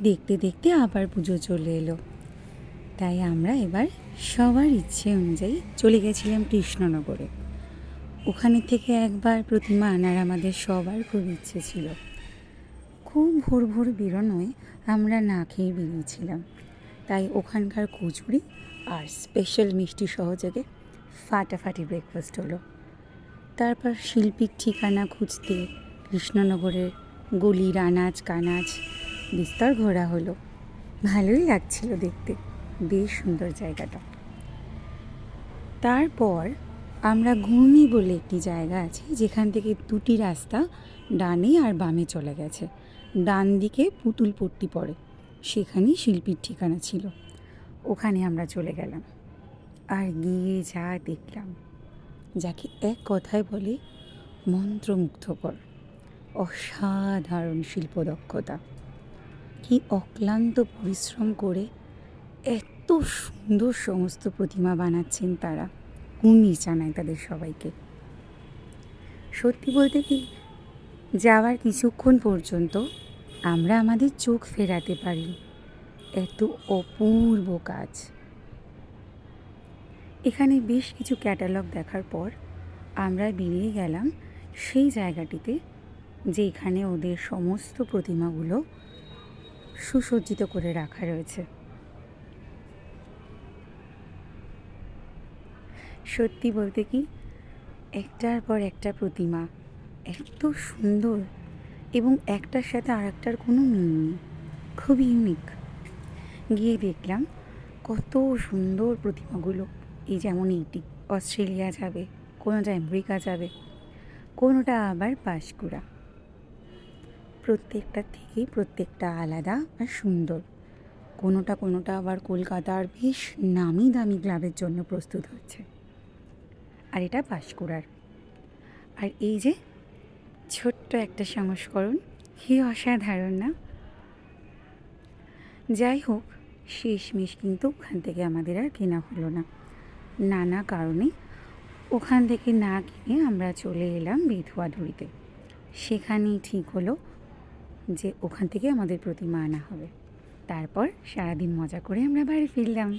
দেখতে দেখতে আবার পুজো চলে এলো, তাই আমরা এবার সবার ইচ্ছে অনুযায়ী চলে গেছিলাম কৃষ্ণনগরে। ওখানে থেকে একবার প্রতিমা আনার আমাদের সবার খুব ইচ্ছে ছিল। খুব ভোর ভোর বেরোনোয় আমরা না খেয়ে বেরিয়েছিলাম, তাই ওখানকার কচুরি আর স্পেশাল মিষ্টি সহযোগে ফাটাফাটি ব্রেকফাস্ট হলো। তারপর শিল্পীর ঠিকানা খুঁজতে কৃষ্ণনগরের গলির আনাচ কানাচ বিস্তর ঘোরা হলো। ভালোই লাগছিল দেখতে, বেশ সুন্দর জায়গাটা। তারপর আমরা ঘূর্ণি বলে একটি জায়গা আছে, যেখান থেকে দুটি রাস্তা ডানে আর বামে চলে গেছে। ডান দিকে পুতুলপট্টি পড়ে, সেখানেই শিল্পীর ঠিকানা ছিল। ওখানে আমরা চলে গেলাম, আর গিয়ে যা দেখলাম, যাকে এক কথায় বলে মন্ত্রমুগ্ধকর। অসাধারণ শিল্পদক্ষতা, কি অক্লান্ত পরিশ্রম করে এত সুন্দর সমস্ত প্রতিমা বানাচ্ছেন তারা। কুর্নিশ জানায় তাদের সবাইকে। সত্যি বলতে কি, যাওয়ার কিছুক্ষণ পর্যন্ত আমরা আমাদের চোখ ফেরাতে পারি, এত অপূর্ব কাজ। এখানে বেশ কিছু ক্যাটালগ দেখার পর আমরা বেরিয়ে গেলাম সেই জায়গাটিতে, যেখানে ওদের সমস্ত প্রতিমাগুলো সুসজ্জিত করে রাখা রয়েছে। সত্যি বলতে কি, একটার পর একটা প্রতিমা এত সুন্দর, এবং একটার সাথে আরেকটার কোনো মিল নেই, খুবই ইউনিক। গিয়ে দেখলাম কত সুন্দর প্রতিমাগুলো। এই যেমন এইটি অস্ট্রেলিয়া যাবে, কোনোটা আমেরিকা যাবে, কোনোটা আবার পাঁশকুড়া। প্রত্যেকটার থেকেই প্রত্যেকটা আলাদা আর সুন্দর। কোনোটা আবার কলকাতার বেশ নামি দামি ক্লাবের জন্য প্রস্তুত হচ্ছে, আর এটা পাঁশকুড়ার। আর এই যে ছোট্ট একটা সংস্করণ, কি অসাধারণ না? যাই হোক, শেষমেশ কিন্তু ওখান থেকে আমাদের আর কেনা হলো না, নানা কারণে। ওখান থেকে না কিনে আমরা চলে এলাম বেথুয়াধুরিতে। সেখানেই ঠিক হলো যে ওখান থেকে আমাদের প্রতিমা আনা হবে। তারপর সারাদিন মজা করে আমরা বাড়ি ফিরলাম।